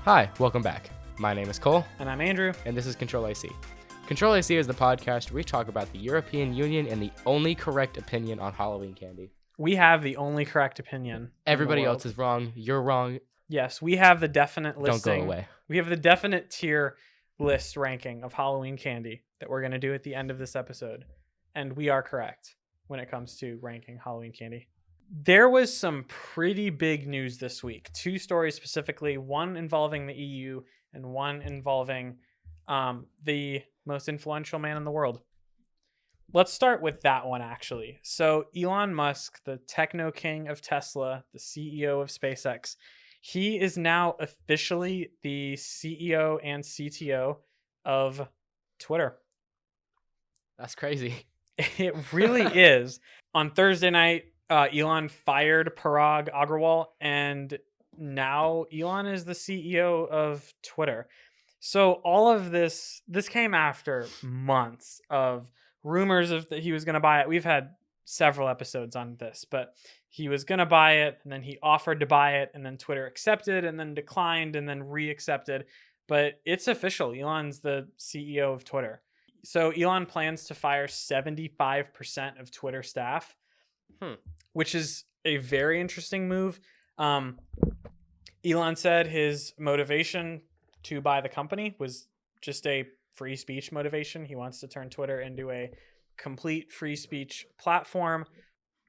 Hi, welcome back. My name is Cole. And I'm Andrew. And this is CTRL-AC. CTRL-AC is the podcast where we talk about the European Union and the only correct opinion on Halloween candy. We have the only correct opinion. Everybody else is wrong. You're wrong. Yes, we have the definite listing. Don't go away. We have the definite tier list ranking of Halloween candy that we're going to do at the end of this episode. And we are correct when it comes to ranking Halloween candy. There was some pretty big news this week. Two stories specifically, one involving the EU and one involving the most influential man in the world. Let's start with that one, actually. So Elon Musk, the techno king of Tesla, the CEO of SpaceX, he is now officially the CEO and CTO of Twitter. That's crazy. It really is. On Thursday night, Elon fired Parag Agrawal, and now Elon is the CEO of Twitter. So all of this came after months of rumors of that he was going to buy it. We've had several episodes on this, but he was going to buy it, and then he offered to buy it, and then Twitter accepted, and then declined, and then re-accepted. But it's official. Elon's the CEO of Twitter. So Elon plans to fire 75% of Twitter staff, which is a very interesting move. Elon said his motivation to buy the company was just a free speech motivation. He wants to turn Twitter into a complete free speech platform.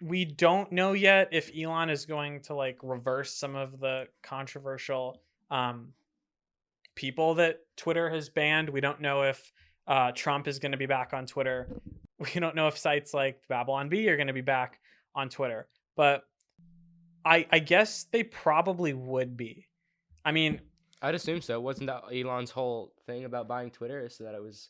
We don't know yet if Elon is going to reverse some of the controversial people that Twitter has banned. We don't know if Trump is going to be back on Twitter. We don't know if sites like Babylon Bee are going to be back on Twitter, but I guess they probably would be. I mean, I'd assume so. Wasn't that Elon's whole thing about buying Twitter, is so that it was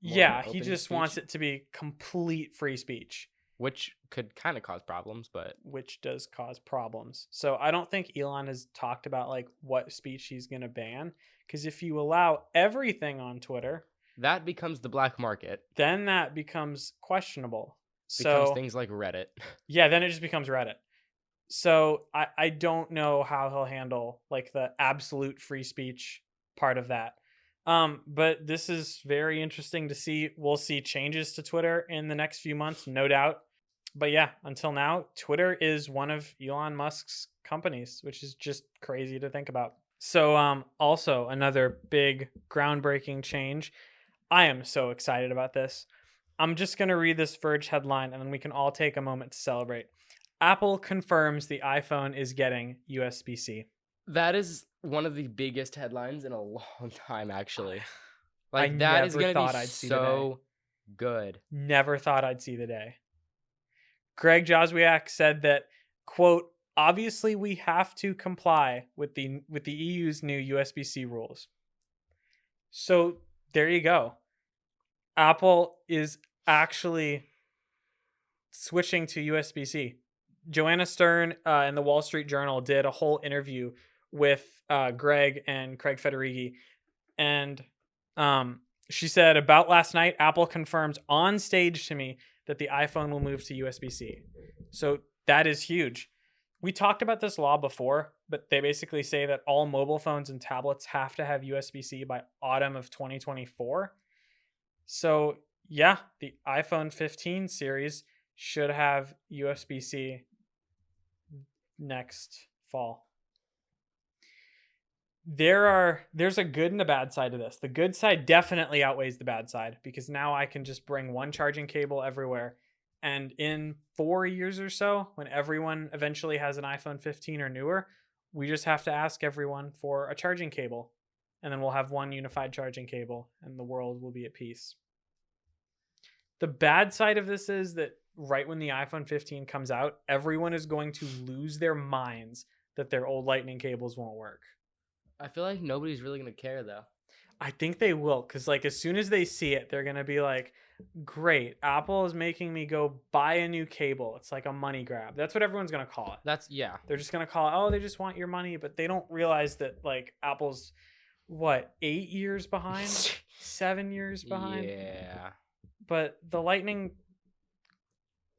he just wants it to be complete free speech, which could kind of cause problems, but which does cause problems. So I don't think Elon has talked about what speech he's going to ban, because if you allow everything on Twitter, that becomes the black market. Then that becomes questionable. Becomes things like Reddit. Yeah, then it just becomes Reddit. So I don't know how he'll handle the absolute free speech part of that. But this is very interesting to see. We'll see changes to Twitter in the next few months, no doubt. But yeah, until now, Twitter is one of Elon Musk's companies, which is just crazy to think about. So also another big groundbreaking change. I am so excited about this. I'm just going to read this Verge headline, and then we can all take a moment to celebrate. Apple confirms the iPhone is getting USB-C. That is one of the biggest headlines in a long time, actually. That is going to be so good. Never thought I'd see the day. Greg Joswiak said that, quote, obviously we have to comply with the EU's new USB-C rules. So there you go. Apple is actually switching to USB-C. Joanna Stern in the Wall Street Journal did a whole interview with Greg and Craig Federighi. And she said, about last night, Apple confirmed on stage to me that the iPhone will move to USB-C. So that is huge. We talked about this law before, but they basically say that all mobile phones and tablets have to have USB-C by autumn of 2024. So yeah, the iPhone 15 series should have USB-C next fall. There's a good and a bad side to this. The good side definitely outweighs the bad side, because now I can just bring one charging cable everywhere. And in 4 years or so, when everyone eventually has an iPhone 15 or newer, we just have to ask everyone for a charging cable. And then we'll have one unified charging cable, and the world will be at peace. The bad side of this is that right when the iPhone 15 comes out, everyone is going to lose their minds that their old lightning cables won't work. I feel like nobody's really going to care, though. I think they will, because as soon as they see it, they're going to be like, great, Apple is making me go buy a new cable. It's like a money grab. That's what everyone's going to call it. Yeah. They're just going to call it, oh, they just want your money, but they don't realize that Apple's what, 8 years behind? 7 years behind? Yeah. But the lightning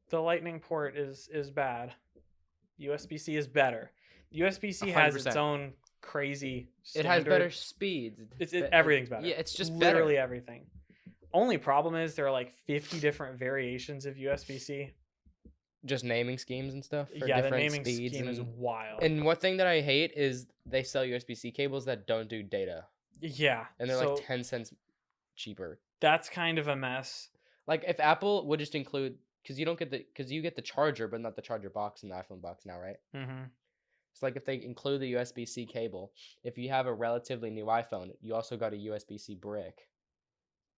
port is bad. USB-C is better. USB-C has its 100%. own crazy It standard. has better speeds. Everything's better. Yeah, it's just literally better. everything. Only problem is there are like 50 different variations of USB-C. Just naming schemes and stuff for Yeah, the different naming speeds. scheme is wild. And one thing that I hate is they sell USB-C cables that don't do data. Yeah. And they're like 10 cents cheaper. That's kind of a mess. Like if Apple would just include, because you get the charger, but not the charger box in the iPhone box now, right? Mm-hmm. It's like if they include the USB-C cable. If you have a relatively new iPhone, you also got a USB-C brick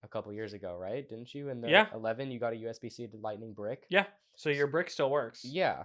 a couple years ago, right? Didn't you? In the 11, you got a USB-C to Lightning brick. Yeah. So your brick still works. Yeah.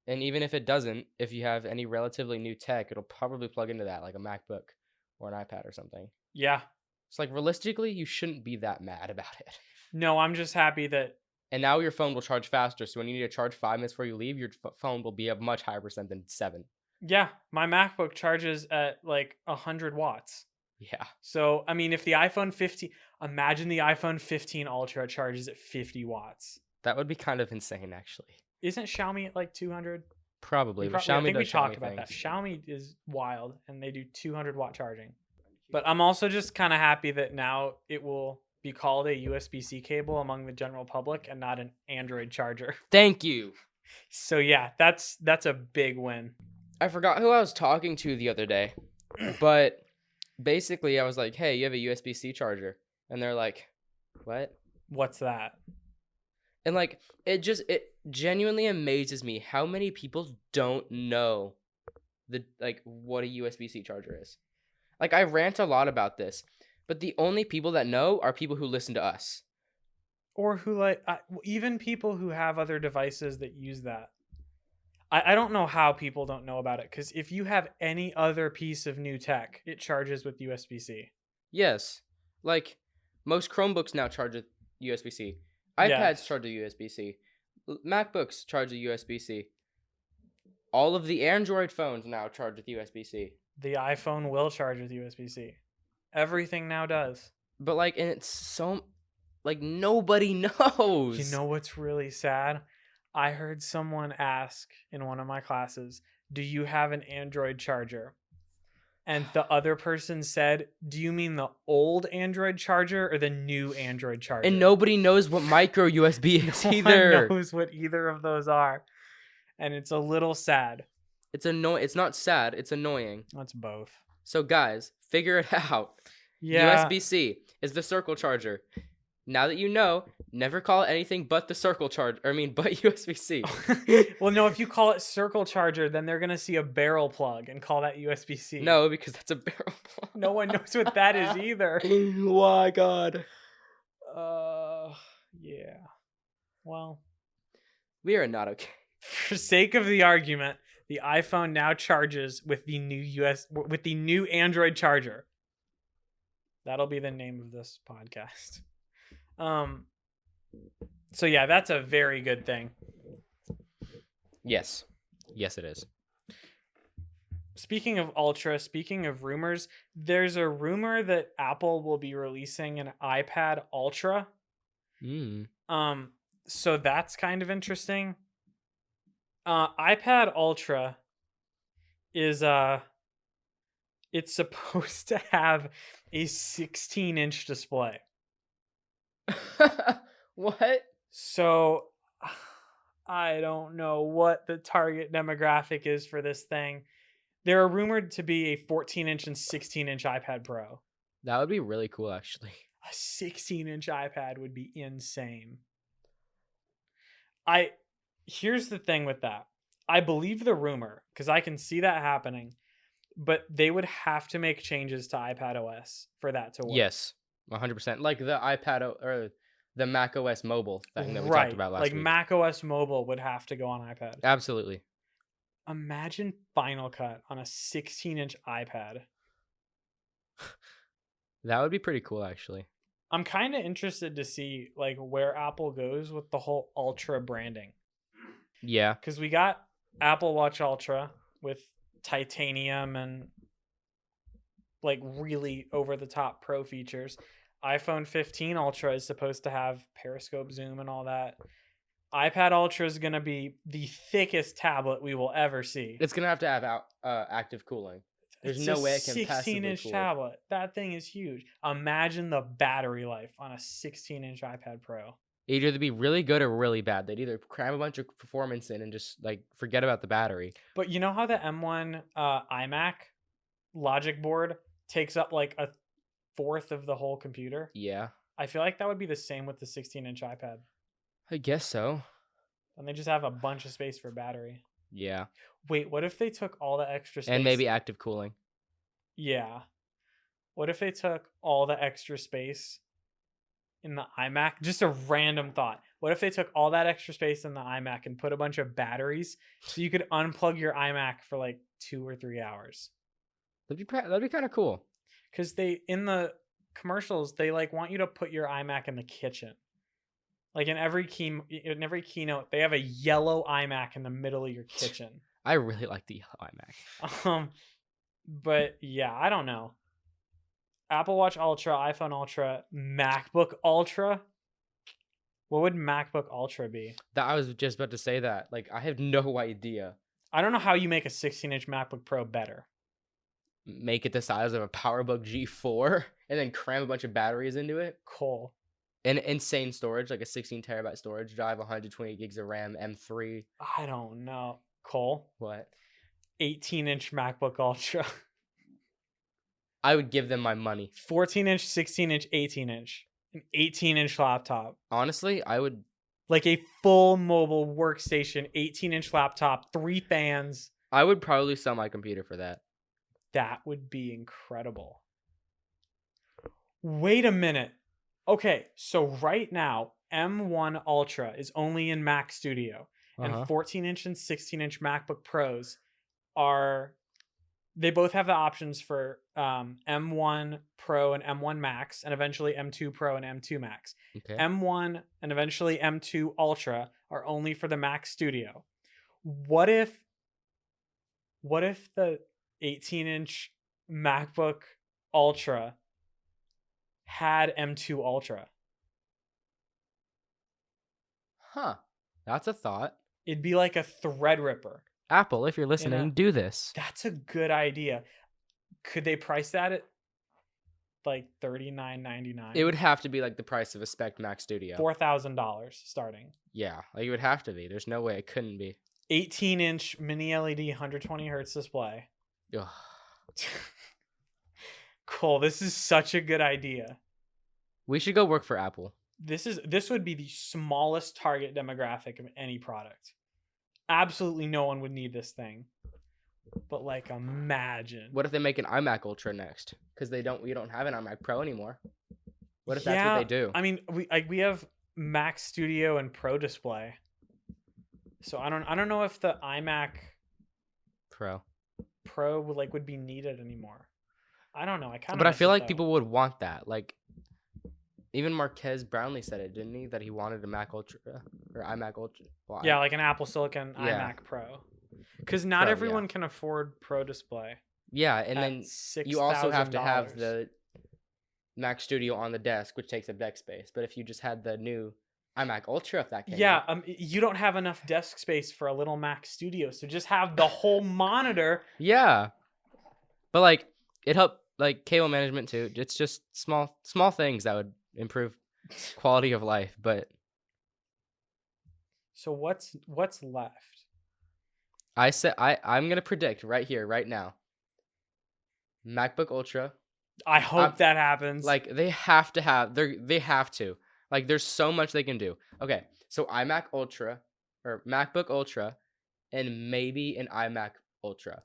And even if it doesn't, if you have any relatively new tech, it'll probably plug into that, like a MacBook or an iPad or something. Yeah. It's like realistically, you shouldn't be that mad about it. No, I'm just happy that. And now your phone will charge faster. So when you need to charge 5 minutes before you leave, your phone will be a much higher percent than 7. Yeah, my MacBook charges at like 100 watts. Yeah. So, I mean, if the iPhone 15, imagine the iPhone 15 Ultra charges at 50 watts. That would be kind of insane, actually. Isn't Xiaomi at like 200? Probably. But I think we talked Xiaomi about that. things. Xiaomi is wild, and they do 200 watt charging. But I'm also just kind of happy that now it will be called a USB-C cable among the general public and not an Android charger. Thank you. So yeah, that's a big win. I forgot who I was talking to the other day, but basically I was like, hey, you have a USB-C charger. And they're like, what? What's that? And like, it genuinely amazes me how many people don't know what a USB-C charger is. Like, I rant a lot about this, but the only people that know are people who listen to us. Or who even people who have other devices that use that. I don't know how people don't know about it, because if you have any other piece of new tech, it charges with USB-C. Yes. Like, most Chromebooks now charge with USB-C. iPads charge with USB-C. MacBooks charge with USB-C. All of the Android phones now charge with USB-C. The iPhone will charge with USB-C. Everything now does. But, like, and it's so... Like, nobody knows. You know what's really sad? I heard someone ask in one of my classes, do you have an Android charger? And the other person said, do you mean the old Android charger or the new Android charger? And nobody knows what micro USB is either. No one knows what either of those are. And it's a little sad. It's annoying. It's not sad. It's annoying. That's both. So, guys, figure it out. Yeah. USB-C is the circle charger. Now that you know, never call it anything but the circle charger. But USB-C. Well, no, if you call it circle charger, then they're going to see a barrel plug and call that USB-C. No, because that's a barrel plug. No one knows what that is either. Why, God? Yeah. Well, we are not okay. For sake of the argument, the iPhone now charges with the new Android charger. That'll be the name of this podcast. So yeah, that's a very good thing. Yes. Yes, it is. Speaking of Ultra, speaking of rumors, there's a rumor that Apple will be releasing an iPad Ultra. So that's kind of interesting. iPad Ultra is it's supposed to have a 16-inch display. What? So I don't know what the target demographic is for this thing. There are rumored to be a 14-inch and 16-inch iPad Pro. That would be really cool, actually. A 16-inch iPad would be insane. Here's the thing with that. I believe the rumor, because I can see that happening, but they would have to make changes to iPadOS for that to work. Yes, 100%. Like the iPad or the macOS mobile thing that we talked about last week. Like macOS mobile would have to go on iPad. Absolutely. Imagine Final Cut on a 16-inch iPad. That would be pretty cool, actually. I'm kind of interested to see like where Apple goes with the whole Ultra branding. Yeah. Because we got Apple Watch Ultra with titanium and like really over the top pro features. iPhone 15 Ultra is supposed to have periscope zoom and all that. iPad Ultra is going to be the thickest tablet we will ever see. It's gonna have to have active cooling. There's It's no a way it can 16 passively inch cool. tablet. That thing is huge. Imagine the battery life on a 16-inch iPad Pro. It'd either be really good or really bad. They'd either cram a bunch of performance in and just like forget about the battery. But you know how the M1 iMac logic board takes up like a fourth of the whole computer? Yeah, I feel like that would be the same with the 16-inch iPad. I guess so. And they just have a bunch of space for battery. Yeah, Wait, what if they took all the extra space? and maybe active cooling. Yeah. What if they took all the extra space in the iMac? Just a random thought. What if they took all that extra space in the iMac and put a bunch of batteries so you could unplug your iMac for like 2 or 3 hours? That'd be kind of cool. Because they, in the commercials, they like want you to put your iMac in the kitchen. Like in every keynote, they have a yellow iMac in the middle of your kitchen. I really like the yellow iMac. But yeah, I don't know. Apple Watch Ultra, iPhone Ultra, MacBook Ultra. What would MacBook Ultra be? That I was just about to say that. Like, I have no idea. I don't know how you make a 16-inch MacBook Pro better. Make it the size of a PowerBook G4 and then cram a bunch of batteries into it. Cool. And insane storage, like a 16 terabyte storage drive, 120 gigs of RAM, M3. I don't know. Cole, What? 18-inch MacBook Ultra. I would give them my money. 14-inch, 16-inch, 18-inch. An 18-inch laptop. Honestly, I would. Like a full mobile workstation, 18-inch laptop, 3 fans. I would probably sell my computer for that. That would be incredible. Wait a minute. Okay, so right now, M1 Ultra is only in Mac Studio. And 14-inch and 16-inch MacBook Pros are... They both have the options for M1 Pro and M1 Max, and eventually M2 Pro and M2 Max. Okay. M1 and eventually M2 Ultra are only for the Mac Studio. What if the 18-inch MacBook Ultra had M2 Ultra? Huh. That's a thought. It'd be like a Threadripper. Apple, if you're listening, do this. That's a good idea. Could they price that at like $39.99? It would have to be like the price of a spec Mac Studio. $4,000 starting. Yeah, like it would have to be. There's no way it couldn't be. 18-inch mini LED 120 hertz display. Ugh. Cool. This is such a good idea. We should go work for Apple. This would be the smallest target demographic of any product. Absolutely no one would need this thing. But like, imagine. What if they make an iMac Ultra next? Because we don't have an iMac Pro anymore. What if that's what they do? I mean, we have Mac Studio and Pro Display. So I don't know if the iMac Pro would be needed anymore. I don't know. But I feel like people would want that. Like, even Marquez Brownlee said it, didn't he? That he wanted a Mac Ultra or iMac Ultra. Well, yeah, like an Apple Silicon iMac Pro. Because not everyone can afford Pro Display. Yeah, and then you also have to have the Mac Studio on the desk, which takes up desk space. But if you just had the new iMac Ultra, if that came out, you don't have enough desk space for a little Mac Studio, so just have the whole monitor. Yeah, but like it helped like cable management too. It's just small things that would improve quality of life. But so what's left? I'm gonna predict right here, right now. MacBook Ultra. I hope that happens. Like they have to. Like there's so much they can do. Okay, so iMac Ultra or MacBook Ultra, and maybe an iMac Ultra,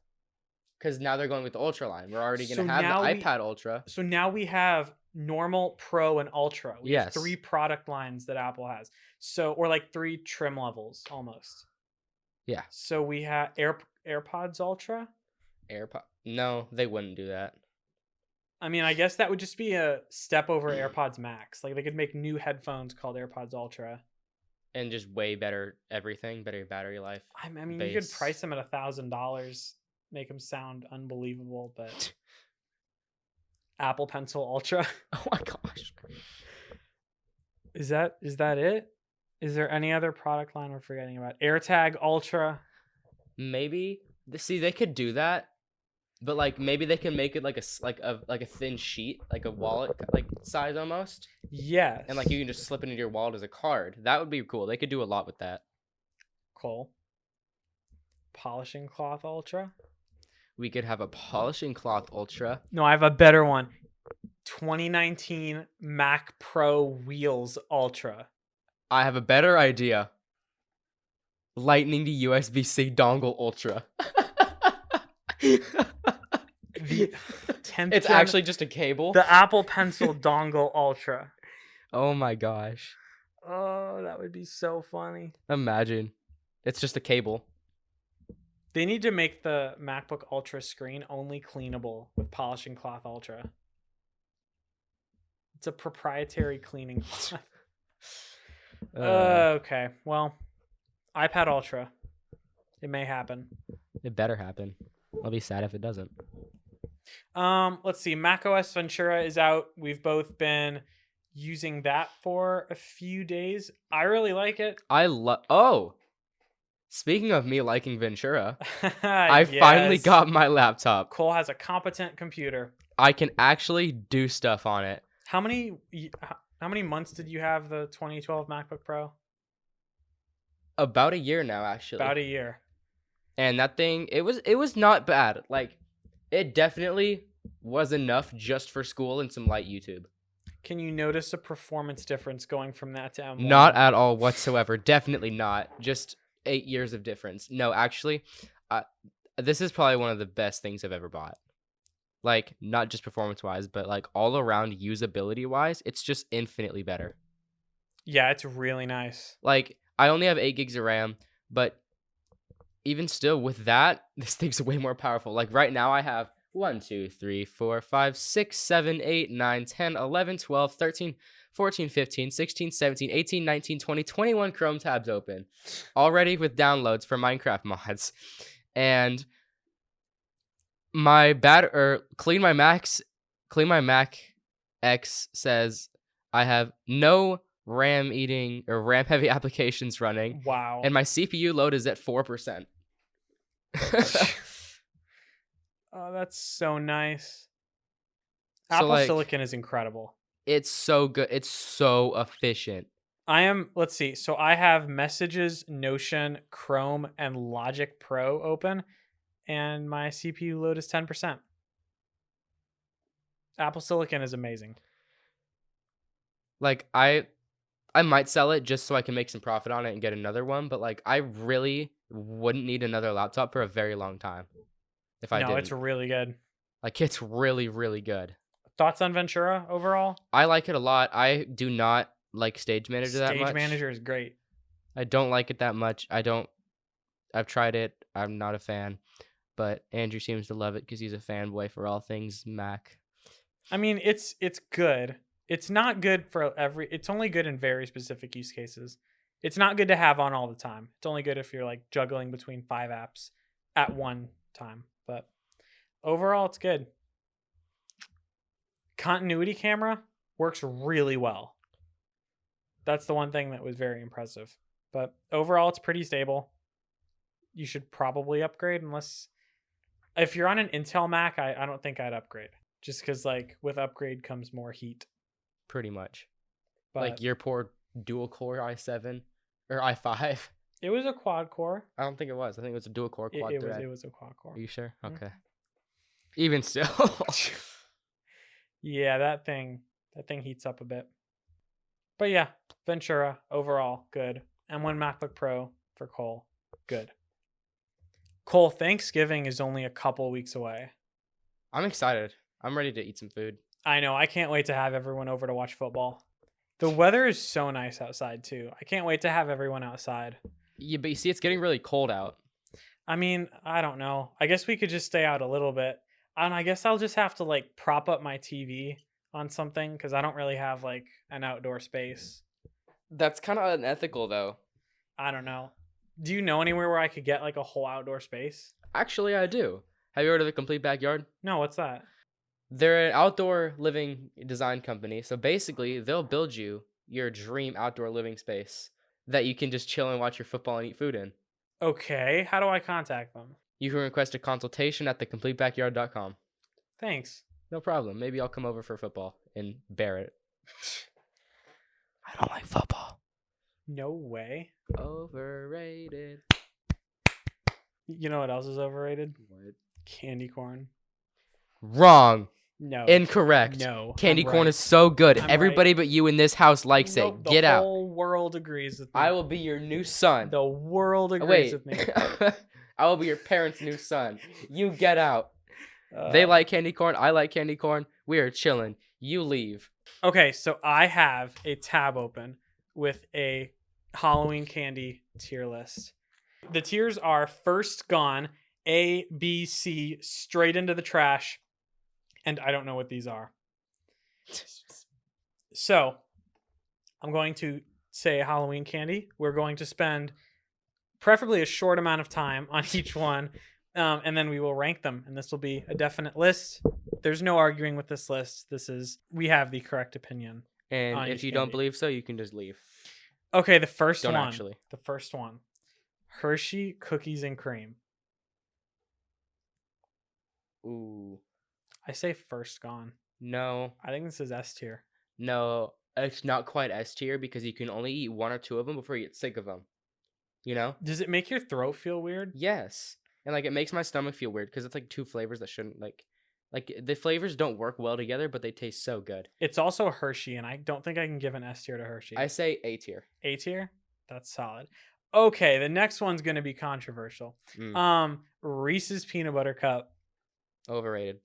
because now they're going with the Ultra line. We're already gonna have the iPad Ultra. So now we have normal, Pro, and Ultra. We have 3 product lines that Apple has. So or like 3 trim levels almost. Yeah. So we have AirPods Ultra. No, they wouldn't do that. I mean, I guess that would just be a step over AirPods Max. Like they could make new headphones called AirPods Ultra. And just way better everything, better battery life. I mean, you could price them at $1,000, make them sound unbelievable, but Apple Pencil Ultra. Oh my gosh. Is that it? Is there any other product line we're forgetting about? AirTag Ultra. Maybe. See, they could do that, but like maybe they can make it like a thin sheet, like a wallet like size almost, Yes. and like you can just slip it into your wallet as a card. That would be cool. They could do a lot with that. Cool. Polishing Cloth Ultra. We could have a polishing cloth ultra. No, I have a better one. 2019 Mac Pro Wheels Ultra. I have a better idea. Lightning to USB-C dongle ultra. The 10th It's actually just a cable. the Apple Pencil Dongle Ultra. Oh my gosh. Oh, that would be so funny. Imagine. It's just a cable. They need to make the MacBook Ultra screen only cleanable with Polishing Cloth Ultra. It's a proprietary cleaning cloth. Okay, well, iPad Ultra. It may happen. It better happen. I'll be sad if it doesn't. Let's see. macOS Ventura is out. We've both been using that for a few days. I really like it. Speaking of me liking Ventura, I finally Yes. got my laptop. Cole has a competent computer. I can actually do stuff on it. How many months did you have the 2012 MacBook Pro? About a year now, actually. About a year. And that thing, it was not bad. Like, it definitely was enough just for school and some light YouTube. Can you notice a performance difference going from that to M1? Not at all whatsoever. Definitely not. Just 8 years of difference. No, actually, this is probably one of the best things I've ever bought. Like, not just performance-wise, but like all around usability-wise, it's just infinitely better. Yeah, it's really nice. Like, I only have 8 gigs of RAM, but even still with that, this thing's way more powerful. Like right now I have 1, 2, 3, 4, 5, 6, 7, 8, 9, 10, 11, 12, 13, 14, 15, 16, 17, 18, 19, 20, 21 Chrome tabs open already with downloads for Minecraft mods. And my Clean My Mac X says I have no RAM eating or RAM heavy applications running. Wow. And my CPU load is at 4%. Oh, that's so nice. So, Apple like, Silicon is incredible. It's so good. It's so efficient. Let's see. So I have Messages, Notion, Chrome, and Logic Pro open, and my CPU load is 10%. Apple Silicon is amazing. Like, I might sell it just so I can make some profit on it and get another one, but like I really wouldn't need another laptop for a very long time if I didn't. No, it's really good. Like, it's really, really good. Thoughts on Ventura overall? I like it a lot. I do not like Stage Manager that much. Stage Manager is great. I don't like it that much. I've tried it. I'm not a fan. But Andrew seems to love it because he's a fanboy for all things Mac. I mean, it's good. It's not good for it's only good in very specific use cases. It's not good to have on all the time. It's only good if you're like juggling between 5 apps at one time. But overall, it's good. Continuity camera works really well. That's the one thing that was very impressive. But overall, it's pretty stable. You should probably upgrade unless... If you're on an Intel Mac, I don't think I'd upgrade. Just because, like, with upgrade comes more heat. Pretty much. But like your poor dual-core i7 or i5. it was a quad core. I don't think it was. I think it was a dual-core quad thread. It was a quad core. Are you sure? Mm. Okay. Even still. Yeah, that thing heats up a bit. But yeah, Ventura overall good. M1 MacBook Pro for Cole, good. Cole, Thanksgiving is only a couple weeks away. I'm excited. I'm ready to eat some food. I know. I can't wait to have everyone over to watch football. The weather is so nice outside too. I can't wait to have everyone outside. Yeah, but you see, it's getting really cold out. I mean, I don't know. I guess we could just stay out a little bit. And I guess I'll just have to like prop up my TV on something because I don't really have like an outdoor space. That's kind of unethical, though. I don't know. Do you know anywhere where I could get like a whole outdoor space? Actually, I do. Have you heard of the Complete Backyard? No, what's that? They're an outdoor living design company. So basically, they'll build you your dream outdoor living space that you can just chill and watch your football and eat food in. Okay, how do I contact them? You can request a consultation at thecompletebackyard.com. Thanks. No problem. Maybe I'll come over for football and bear it. I don't like football. No way. Overrated. You know what else is overrated? What? Candy corn. Wrong. No. Incorrect. No. Candy I'm corn right. is so good. I'm Everybody but you in this house likes Nope, it. the Get out. The whole world agrees with me. I will be your new son. The world agrees with me. I will be your parents' new son. You get out. They like candy corn. I like candy corn. We are chilling. You leave. Okay, so I have a tab open with a Halloween candy tier list. The tiers are first gone, A, B, C, straight into the trash, and I don't know what these are. So, I'm going to say Halloween candy. We're going to spend preferably a short amount of time on each one, and then we will rank them, and this will be a definite list. There's no arguing with this list. We have the correct opinion. And if you don't believe so, you can just leave. Okay, the first Don't one. actually. The first one. Hershey cookies and cream. Ooh. I say first gone. No. I think this is S tier. No. It's not quite S tier because you can only eat one or two of them before you get sick of them. You know? Does it make your throat feel weird? Yes. And like it makes my stomach feel weird because it's like two flavors that shouldn't like the flavors don't work well together, but they taste so good. It's also Hershey, and I don't think I can give an S tier to Hershey. I say A tier. A tier? That's solid. Okay, the next one's going to be controversial. Reese's Peanut Butter Cup. Overrated.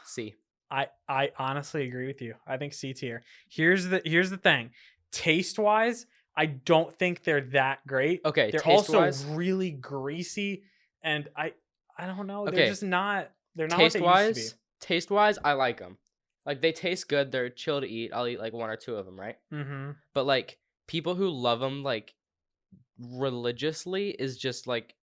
C. I honestly agree with you. I think C tier. Here's the thing. Taste-wise, I don't think they're that great. Okay, they're taste-wise, also really greasy, and I don't know. Okay. They're just not. They're not what they used to be. Taste-wise, I like them. Like they taste good. They're chill to eat. I'll eat like one or two of them, right? Mm-hmm. But like people who love them like religiously is just like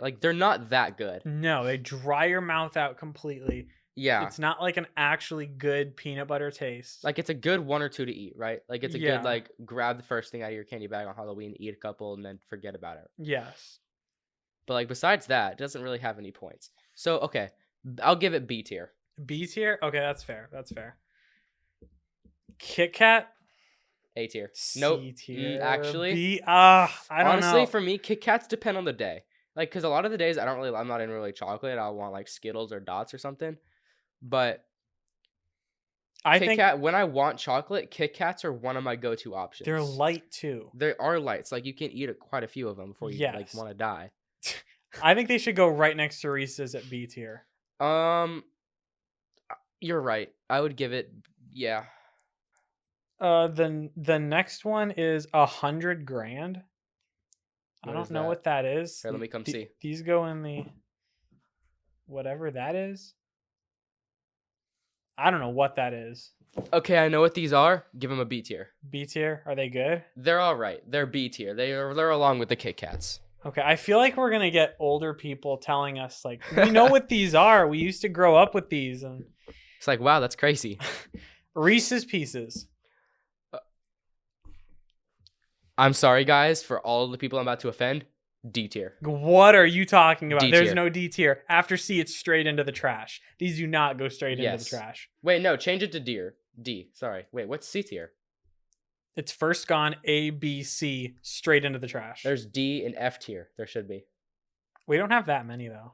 like they're not that good. No, they dry your mouth out completely. Yeah. It's not like an actually good peanut butter taste. Like it's a good one or two to eat, right? Like it's a Yeah. good like grab the first thing out of your candy bag on Halloween, eat a couple, and then forget about it. Yes. But like besides that, it doesn't really have any points. So okay, I'll give it B tier. B tier? Okay, that's fair. That's fair. Kit Kat? A tier. C Nope. tier. Actually, B. I don't honestly, know. for me, Kit Kats depend on the day. Like, cause a lot of the days I'm not into really chocolate. I want like Skittles or Dots or something. But Kit Kat, when I want chocolate, Kit Kats are one of my go-to options. They're light too. They are lights. Like you can eat quite a few of them before you like want to die. I think they should go right next to Reese's at B tier. You're right. I would give it, yeah. The next one is 100 grand. I don't know what that is. Here, let me come see. These go in the whatever that is. I don't know what that is. Okay, I know what these are. Give them a B tier. B tier? Are they good? They're all right. They're B tier. They're along with the Kit Kats. Okay, I feel like we're gonna get older people telling us like, we know what these are. We used to grow up with these, and it's like, wow, that's crazy. Reese's Pieces. I'm sorry, guys, for all the people I'm about to offend. D tier. What are you talking about? D-tier. There's no D tier. After C, it's straight into the trash. These do not go straight into the trash. Wait, no, change it to D. Sorry. Wait, what's C tier? It's first gone, A, B, C, straight into the trash. There's D and F tier. There should be. We don't have that many, though.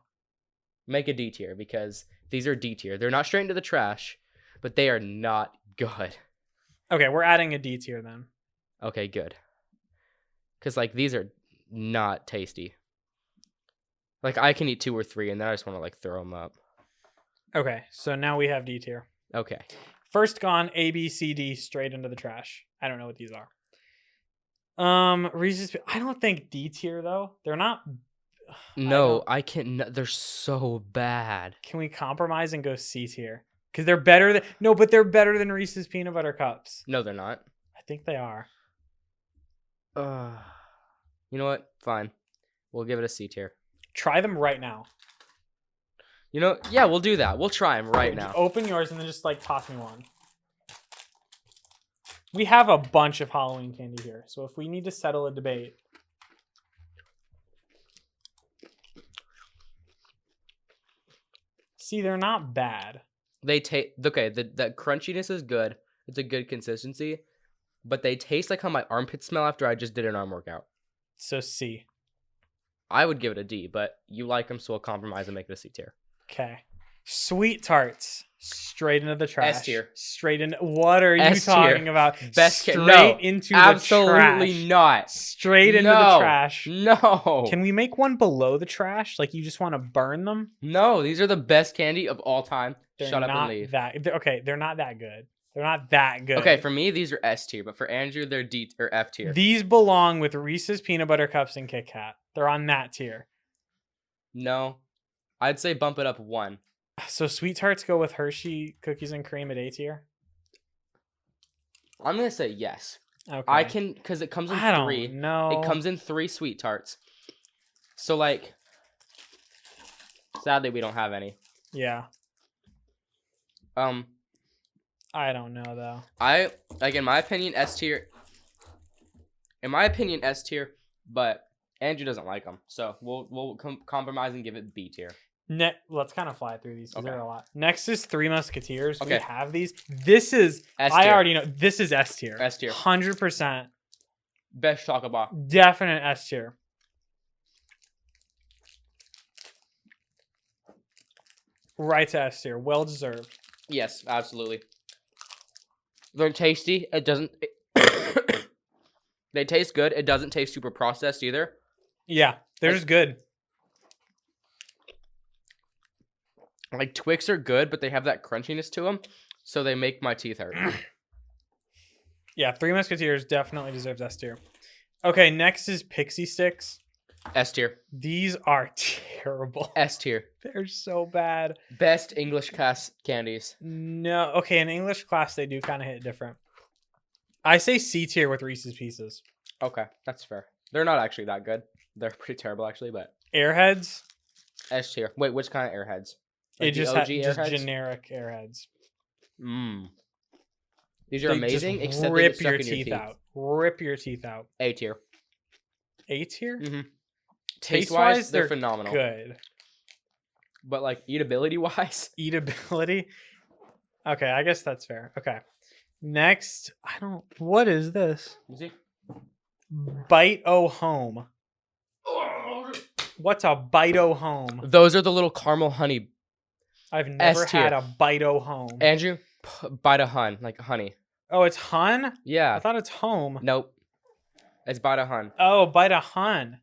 Make a D tier because these are D tier. They're not straight into the trash, but they are not good. Okay, we're adding a D tier then. Okay, good. Because, like, these are not tasty. Like, I can eat 2 or 3, and then I just want to, like, throw them up. Okay, so now we have D tier. Okay. First gone, A, B, C, D, straight into the trash. I don't know what these are. Reese's. I don't think D tier though. They're not. No, I can't. They're so bad. Can we compromise and go C tier? Because they're better than. No, but they're better than Reese's Peanut Butter Cups. No, they're not. I think they are. You know what? Fine. We'll give it a C tier. Try them right now. You know, yeah, we'll do that. We'll try them right now. Open yours and then just like toss me one. We have a bunch of Halloween candy here, so if we need to settle a debate. See, they're not bad. They taste okay. The crunchiness is good. It's a good consistency, but they taste like how my armpits smell after I just did an arm workout. So C. I would give it a D, but you like them, so I'll compromise and make it a C tier. Okay. Sweet tarts. Straight into the trash. S tier. Straight into. What are you S tier. talking about? Best Straight no, into absolutely the trash. not. Straight into the trash. No. Can we make one below the trash? Like you just want to burn them? No, these are the best candy of all time. They're Shut up not and leave. Okay, they're not that good. They're not that good. Okay, for me, these are S tier, but for Andrew, they're D or F tier. These belong with Reese's Peanut Butter Cups and Kit Kat. They're on that tier. No, I'd say bump it up one. So Sweet Tarts go with Hershey Cookies and Cream at A tier? I'm gonna say yes. Okay. I can, because it comes in I three. don't know. It comes in 3 Sweet Tarts. So like, sadly, we don't have any. Yeah. I don't know though. In my opinion, S tier. In my opinion, S tier, but Andrew doesn't like them, so we'll compromise and give it B tier. Let's kind of fly through these because Okay. there are a lot. Next is Three Musketeers. Okay. We have these. This is S I tier. already know. This is S tier. S tier. 100%. Best chocolate bar. Definite S tier. Right to S tier. Well deserved. Yes, absolutely. They're tasty. It doesn't. They taste good. It doesn't taste super processed either. Yeah, they're just good. Like Twix are good, but they have that crunchiness to them, so they make my teeth hurt. Yeah, Three Musketeers definitely deserves S tier. Okay, next is Pixie Sticks. S tier. These are terrible. S tier. They're so bad. Best English class candies. No, okay, in English class they do kind of hit different. I say C tier with Reese's Pieces. Okay, that's fair. They're not actually that good. They're pretty terrible actually, but Airheads. S tier. Wait, which kind of Airheads? It the just OG just Airheads? generic Airheads. These are They amazing, just except they rip get stuck your in your teeth teeth. out. Rip your teeth out. A tier. A tier. Mm-hmm. Taste-wise, Taste-wise, they're they're phenomenal. Good. But like eatability-wise, Eatability. Okay, I guess that's fair. Okay. Next, what is this? you see? Bite O Home. What's a Bite O Home? Those are the little caramel honey. I've never S tier. had a Bite O Home. Andrew, bite a hun, like honey. Oh, it's Hun? I Yeah. thought it's Home. Nope. It's bite a hun. Oh, Bite a Hun.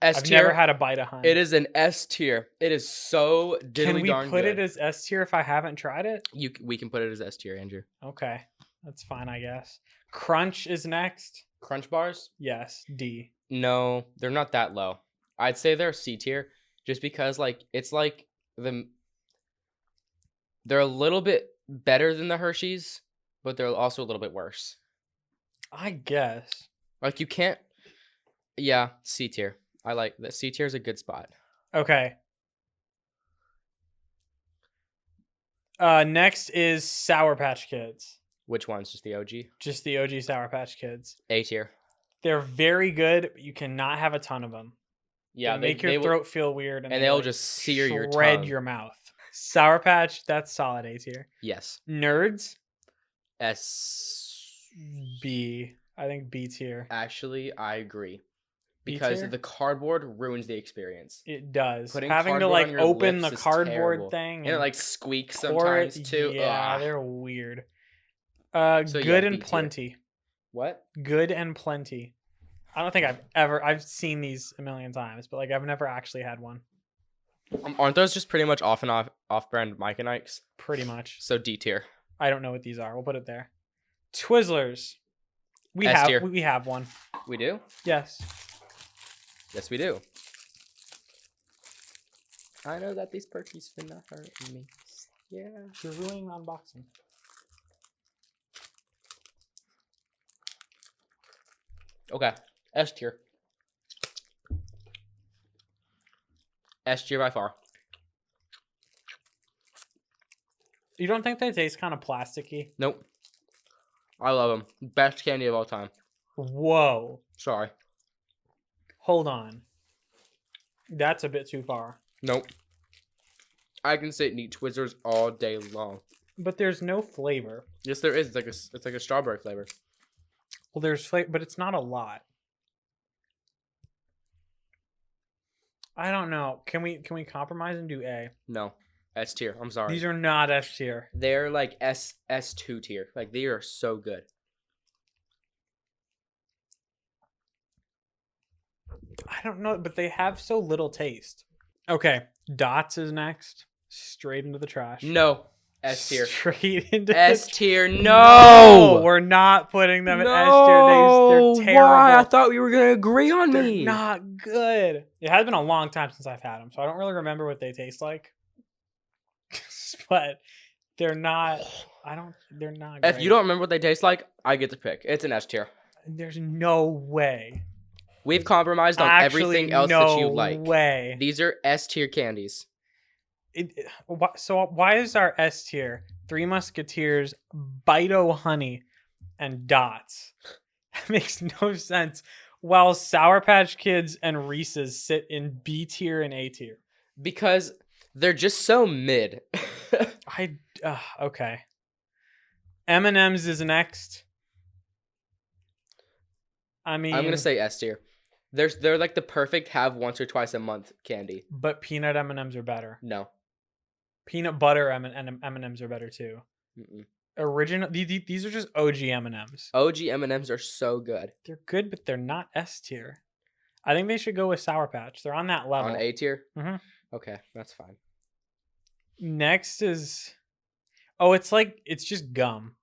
S I've tier. never had a Bite a Hun. It is an S tier. It is so diddly Can we darn put good. it as S tier if I haven't tried it? We can put it as S tier, Andrew. Okay. That's fine, I guess. Crunch is next. Crunch bars? Yes, D. No, they're not that low. I'd say they're C tier, just because like it's like they're a little bit better than the Hershey's, but they're also a little bit worse. I guess. Like you can't. Yeah, C tier. I like that. C tier is a good spot. Okay. Next is Sour Patch Kids. Which one's just the OG? Just the OG Sour Patch Kids. A tier. They're very good, but you cannot have a ton of them. Yeah, They make your throat feel weird, and they, they'll like, just sear your shred tongue. your mouth. Sour Patch, that's solid A tier. Yes. Nerds, S. B. I think B tier. Actually, I agree. B Because tier? the cardboard ruins the experience. It does. Putting Having to cardboard like on your open lips the is cardboard terrible. thing And it like squeaks pour it- sometimes too. Yeah, Ugh. they're weird. So, Good yeah, and B tier. Plenty. What? Good and Plenty. I don't think I've seen these a million times, but like I've never actually had one. Aren't those just pretty much off-brand Mike and Ike's? Pretty much. So D tier. I don't know what these are. We'll put it there. Twizzlers. We S have tier. we have one. We do? Yes. Yes, we do. I know that these perkies finna hurt me. Yeah. You're ruining unboxing. Okay. S tier. S tier by far. You don't think they taste kind of plasticky? Nope. I love them. Best candy of all time. Whoa. Sorry. Hold on. That's a bit too far. Nope. I can sit and eat Twizzlers all day long. But there's no flavor. Yes, there is. It's like a strawberry flavor. Well, there's flavor, but it's not a lot. I don't know. Can we compromise and do A? No. S tier. I'm sorry. These are not S tier. They're like S2 tier. Like they are so good. I don't know, but they have so little taste. Okay, Dots is next. Straight into the trash. No. S tier. Straight into S the tier. No. we're not putting them in S tier. No. They're terrible. Why? I thought we were gonna agree on They're me. not good. It has been a long time since I've had them, so I don't really remember what they taste like. But they're not. They're not. If great. you don't remember what they taste like, I get to pick. It's an S tier. There's no way. We've compromised on everything else that you like. Way. These are S tier candies. So why is our S tier Three Musketeers, Bito Honey, and Dots? That makes no sense. While Sour Patch Kids and Reese's sit in B tier and A tier. Because they're just so mid. Okay. M&M's is next. I mean, I'm gonna say S tier. They're like the perfect have once or twice a month candy. But peanut M&M's are better. No. Peanut butter M&M's are better too. Mm-mm. Original. These are just OG M&M's. OG M&M's are so good. They're good, but they're not S tier. I think they should go with Sour Patch. They're on that level. On A tier? Mhm. Okay, that's fine. Next is, it's just gum.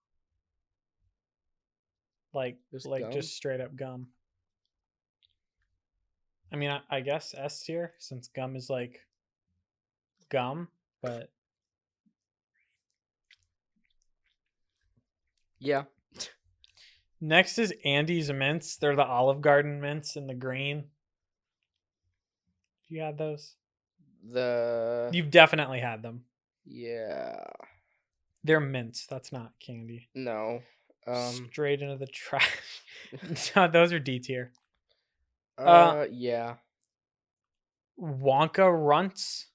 Just Like gum? just straight up gum. I mean, I guess S tier since gum is like gum, but Yeah. next is Andy's mints. They're the Olive Garden mints in the green. You had those? You've definitely had them. Yeah. They're mints. That's not candy. No. Straight into the trash. No, those are D tier. Yeah. Wonka Runts.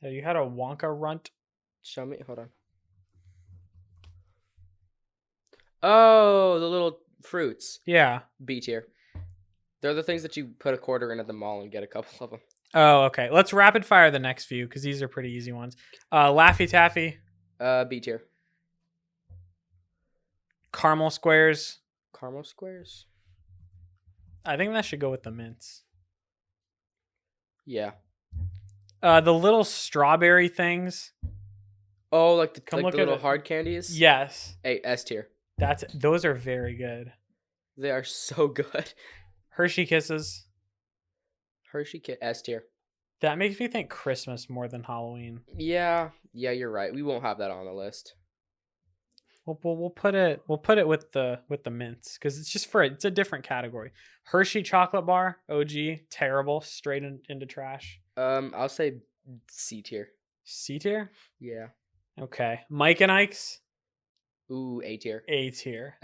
Have you had a Wonka Runt? Show me. Hold on. Oh, the little fruits. Yeah. B tier. They're the things that you put a quarter in at the mall and get a couple of them. Oh, okay. Let's rapid fire the next few because these are pretty easy ones. Laffy Taffy. B tier. Caramel Squares. Caramel squares? I think that should go with the mints. Yeah. The little strawberry things. Oh, like the Come look at little it. hard candies? Yes. S tier. Those are very good. They are so good. Hershey Kisses. Hershey Kit S tier. That makes me think Christmas more than Halloween. Yeah, you're right. We won't have that on the list. We'll put it with the mints because it's a different category. Hershey chocolate bar, OG, terrible, straight into trash. I'll say C tier. C tier? Yeah. Okay. Mike and Ike's? Ooh, A tier. A tier.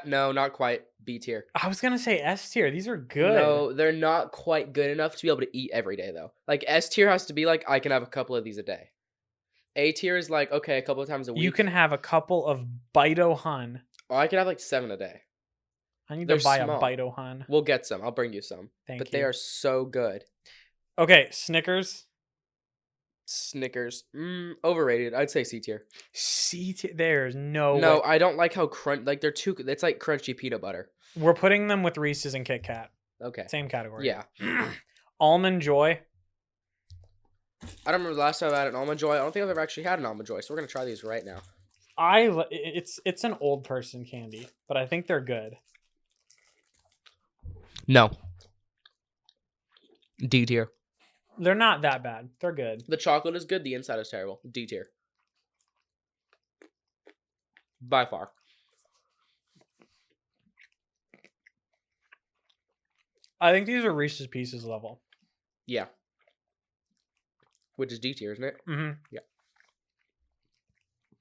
No, not quite. B tier. I was gonna say S tier. These are good. No, they're not quite good enough to be able to eat every day though. Like S tier has to be like I can have a couple of these a day. A tier is like okay, a couple of times a week. You can have a couple of Bito Hun. Oh, I can have like 7 a day. I need They're to buy small. a Bito Hun. We'll get some. I'll bring you some. Thank but you. they are so good. Okay, Snickers. Snickers. Overrated. I'd say C tier. C tier. There's no No, way. I don't like how they're too. It's like crunchy peanut butter. We're putting them with Reese's and Kit Kat. Okay. Same category. Yeah. Almond Joy. I don't remember the last time I had an Almond Joy. I don't think I've ever actually had an Almond Joy, so we're gonna try these right now. It's an old person candy, but I think they're good. No. D tier. They're not that bad. They're good. The chocolate is good. The inside is terrible. D tier. By far. I think these are Reese's Pieces level. Yeah. Which is D tier, isn't it? Mm-hmm. Yeah.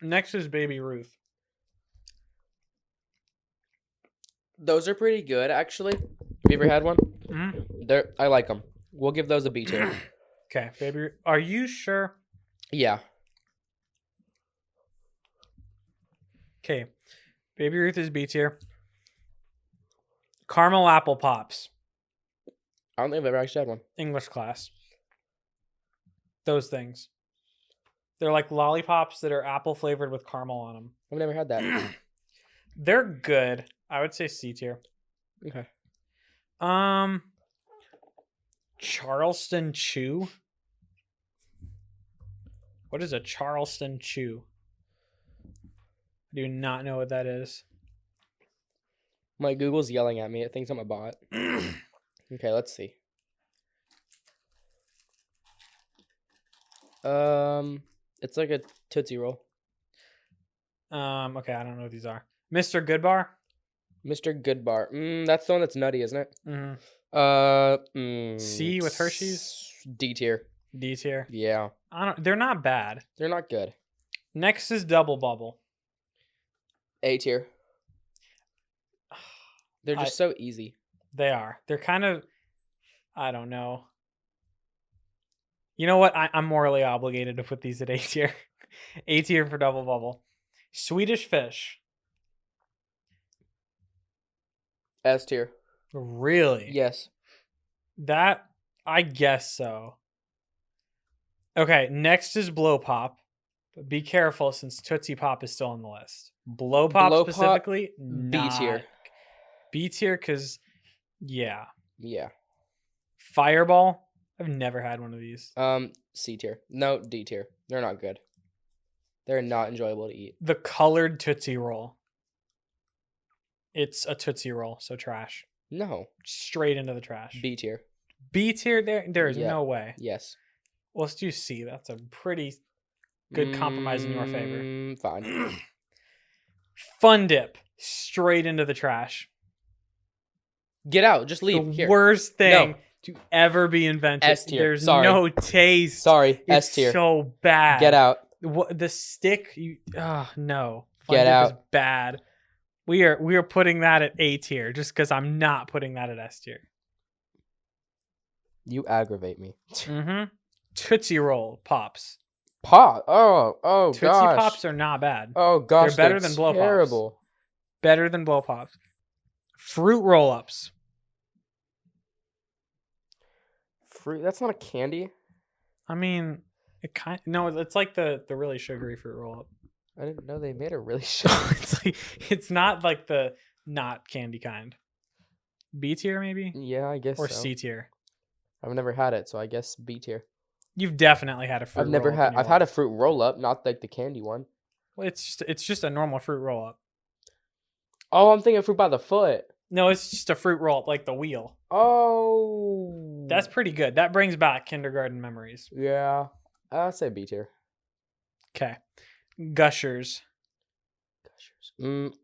Next is Baby Ruth. Those are pretty good, actually. Have you ever had one? I like them. We'll give those a B tier. Okay, Baby. Are you sure? Yeah. Okay, Baby Ruth is B tier. Caramel apple pops. I don't think I've ever actually had one. English class. Those things. They're like lollipops that are apple flavored with caramel on them. I've never had that. They're good. I would say C tier. Okay. Charleston Chew. What is a Charleston Chew? I do not know what that is. My Google's yelling at me. It thinks I'm a bot. Okay, let's see. It's like a Tootsie Roll. Okay, I don't know what these are. Mr. Goodbar. Mr. Goodbar. That's the one that's nutty, isn't it? Mm-hmm. C with Hershey's. D tier. D tier. Yeah. They're not bad. They're not good. Next is Double Bubble. A tier. They're just so easy. They are. They're kind of, I don't know. You know what? I'm morally obligated to put these at A tier. A tier for Double Bubble. Swedish Fish. S tier. Really? Yes. That, I guess so. Okay, next is Blow Pop. But be careful since Tootsie Pop is still on the list. Blow Pop specifically, B tier. B tier because, yeah. Yeah. Fireball. I've never had one of these. C tier. No, D tier. They're not good. They're not enjoyable to eat. The colored Tootsie Roll. It's a Tootsie Roll, so trash. No. Straight into the trash. B tier. B tier? There is no way. Yes. Well, let's do C. That's a pretty good compromise in your favor. Fine. Fun Dip. Straight into the trash. Get out. Just leave. The Here. worst thing to ever be invented. S tier. There's Sorry. no taste. Sorry. It's S tier. so bad. Get out. The stick. No. Fun Get Dip out. is bad. We are putting that at A tier just because I'm not putting that at S tier. You aggravate me. Mm-hmm. Tootsie Roll Pops. Pop. Oh, Tootsie gosh. Pops are not bad. Oh, gosh. They're better than Blow terrible. Pops. Better than Blow Pops. Fruit Roll-Ups. Fruit. That's not a candy. I mean, it's like the really sugary fruit roll-up. I didn't know they made a really sugary. it's not like the not candy kind. B tier maybe? Yeah, I guess or so. C tier. I've never had it, so I guess B tier. You've definitely had a fruit roll-up. I've had a fruit roll-up, not like the candy one. Well, it's just a normal fruit roll-up. Oh, I'm thinking fruit by the foot. No, it's just a fruit roll-up like the wheel. Oh. That's pretty good. That brings back kindergarten memories. Yeah. I'd say B tier. Okay. Gushers.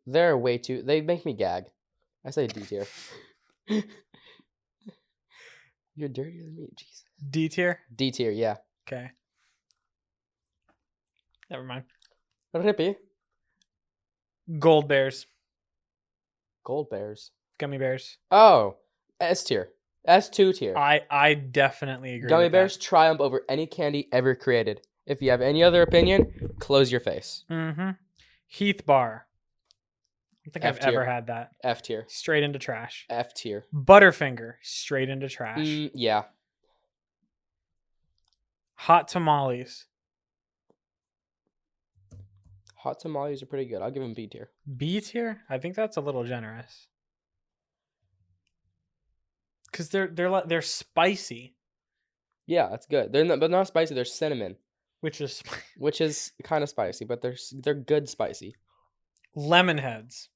They're way too... They make me gag. I say D tier. You're dirtier than me. Jesus. D tier? D tier, yeah. Okay. Never mind. What would it be? Gold Bears. Gold bears. Gummy bears. Oh. S tier. S2 tier. I definitely agree Gummy with bears that. triumph over any candy ever created. If you have any other opinion, close your face. Mm-hmm. Heath Bar. I don't think F I've tier. ever had that. F tier. Straight into trash. F tier. Butterfinger. Straight into trash. Yeah. Hot tamales. Hot tamales are pretty good. I'll give them B tier. B tier? I think that's a little generous. Cause they're spicy. Yeah, that's good. But not spicy. They're cinnamon, which is kind of spicy, but they're good spicy. Lemon heads.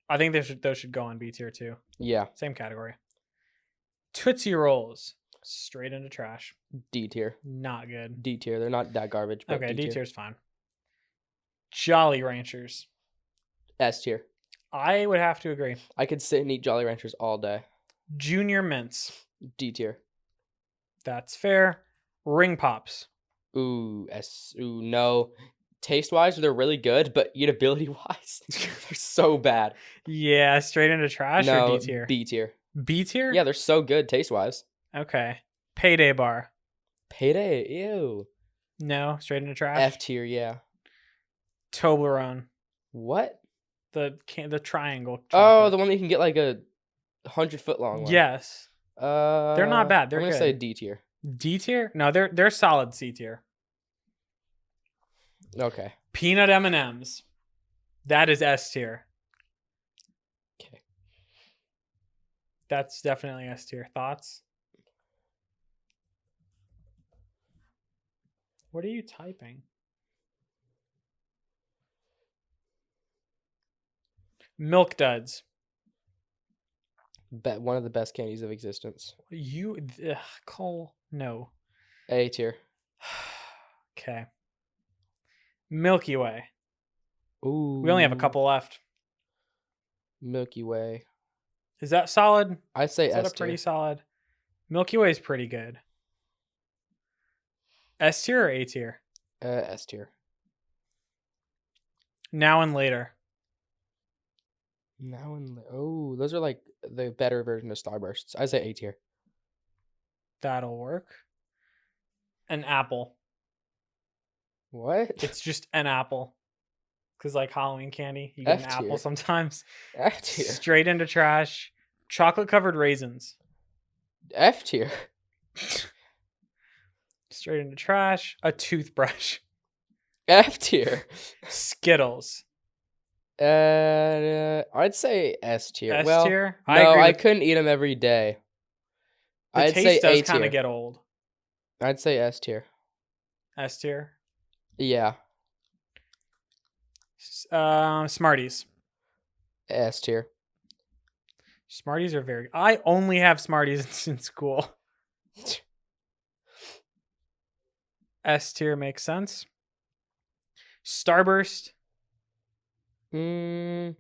I think those should go on B tier too. Yeah. Same category. Tootsie Rolls. Straight into trash. D tier. Not good. D tier. They're not that garbage. But Okay, D tier's fine. Jolly Ranchers. S tier. I would have to agree. I could sit and eat Jolly Ranchers all day. Junior Mints. D tier. That's fair. Ring Pops. Ooh, S. Ooh, no. taste-wise, they're really good, but eatability-wise, they're so bad. Yeah, straight into trash or No, D tier? B tier. B tier? Yeah, they're so good taste-wise. Okay. Payday bar. Payday, ew. No, straight into trash. F tier, yeah. Toblerone. What? The triangle. Oh, chocolate. the one that you can get like a 100-foot long one. Yes. They're not bad. They're I'm gonna good. say D tier. D tier? No, they're solid C tier. Okay. Peanut M&Ms. That is S tier. Okay. That's definitely S tier. Thoughts? What are you typing? Milk Duds. One of the best candies of existence. Cole, no. A tier. Okay. Milky Way. Ooh. We only have a couple left. Milky Way. Is that solid? I'd say Is S that a tier. pretty solid? Milky Way is pretty good. S tier or A tier? S tier. Now and Later. Now and those are like the better version of Starbursts. I'd say A tier. That'll work. An apple. What? It's just an apple. Because like Halloween candy, you get an F tier. apple sometimes. F tier. Straight into trash. Chocolate covered raisins. F tier. Straight into trash. A toothbrush. F tier. Skittles. I'd say S tier. S Well, tier? no, agree I with- couldn't eat them every day. The I'd say taste does A kind tier. of get old. I'd say S tier. S tier. Yeah. Smarties. S tier. Smarties are very. I only have Smarties in school. S tier makes sense. Starburst. Hmm.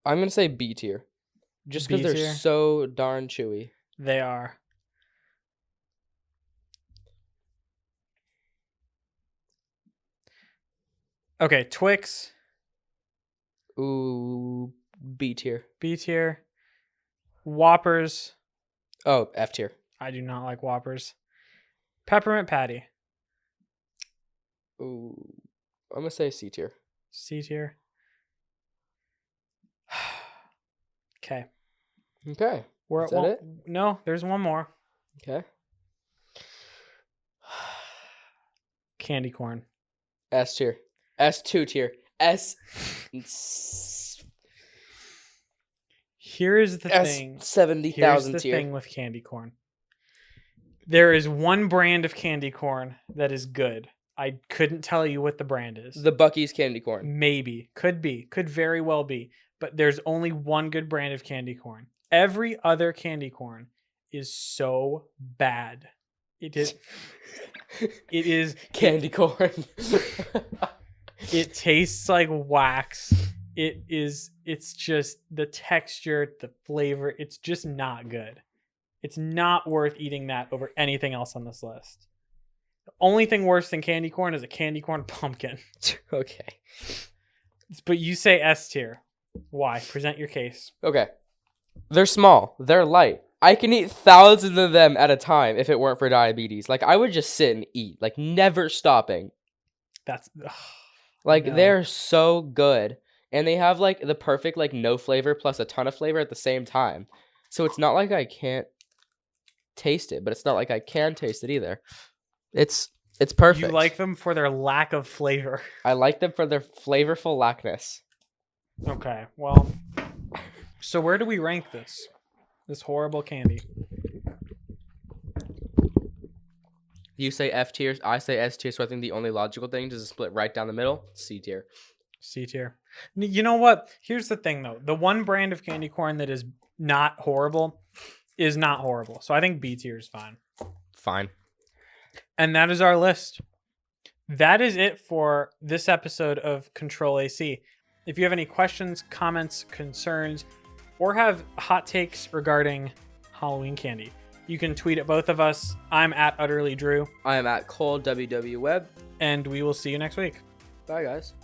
I'm gonna say B tier, just because B they're tier? so darn chewy. They are. Okay, Twix. Ooh, B tier. B tier. Whoppers. Oh, F tier. I do not like Whoppers. Peppermint Patty. Ooh, I'm gonna say C tier. C tier. Okay. Okay. We're Is at that one. it? No, there's one more. Okay. Candy corn. S tier. S2 tier. S. Here's the S thing. 70,000 Here's the tier. thing with candy corn. There is one brand of candy corn that is good. I couldn't tell you what the brand is. The Buc-ee's candy corn. Maybe. Could be. Could very well be. But there's only one good brand of candy corn. Every other candy corn is so bad. It is. It is Candy corn. It tastes like wax. It's just the texture, the flavor, it's just not good. It's not worth eating that over anything else on this list. The only thing worse than candy corn is a candy corn pumpkin. Okay. But you say S tier. Why? Present your case. Okay. They're small. They're light. I can eat thousands of them at a time if it weren't for diabetes. Like, I would just sit and eat, like, never stopping. That's Like, no. they're so good. And they have, like, the perfect, like, no flavor plus a ton of flavor at the same time. So it's not like I can't taste it, but it's not like I can taste it either. It's perfect. You like them for their lack of flavor. I like them for their flavorful lackness. Okay, well, so where do we rank this? This horrible candy. You say F tier, I say S tier, so I think the only logical thing is to split right down the middle. C tier. C tier. You know what? Here's the thing, though. The one brand of candy corn that is not horrible is not horrible. So I think B tier is fine. Fine. And that is our list. That is it for this episode of Control AC. If you have any questions, comments, concerns, or have hot takes regarding Halloween candy, you can tweet at both of us. I'm at Utterly Drew. I am at Cole WW Webb. And we will see you next week. Bye, guys.